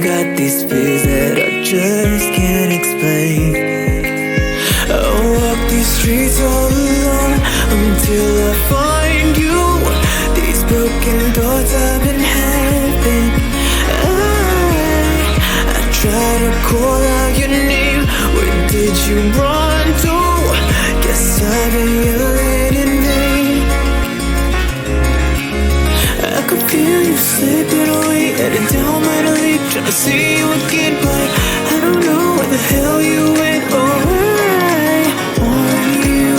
got these fears that I just can't explain. I walk these streets all alone until I find you. These broken thoughts I've been having. I try to call out your name. Where did you run to? Guess I've been yelling in vain. I could feel you slipping away, headed down my lake, trying to see you again, but I don't know where the hell you went. Oh, I want you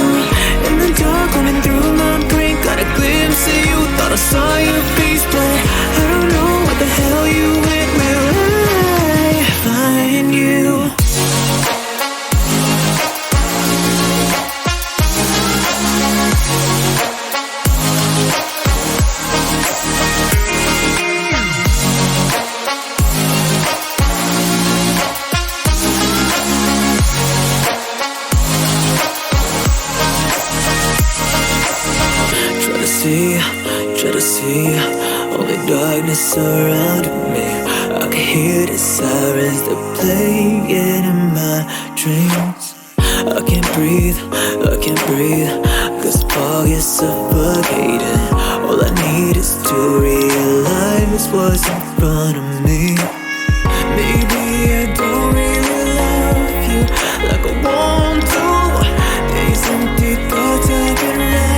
in the dark, running through my brain. Got a glimpse of you, thought I saw your face, but I don't know where the hell you went. Will I find you? Try to see only darkness surrounding me. I can hear the sirens, they're playing in my dreams. I can't breathe, cause fog is suffocating. All I need is to realize what's in front of me. Maybe I don't really love you like I want to. These empty thoughts I've been writing.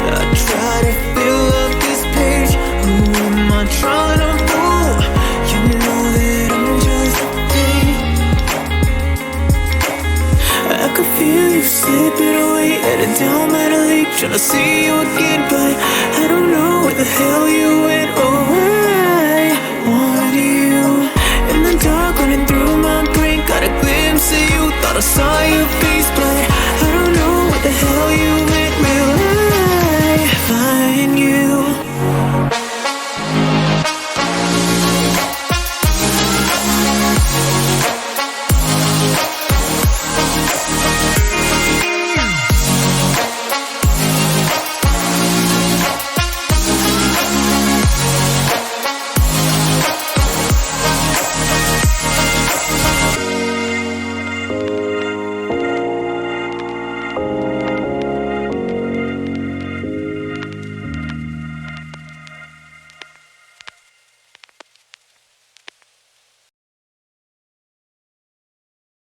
I try to fill up this page. Who am I trying to fool? You know that I'm just a thing. I could feel you slipping away, headed down my lake, trying to see you again, but I don't know where the hell you went.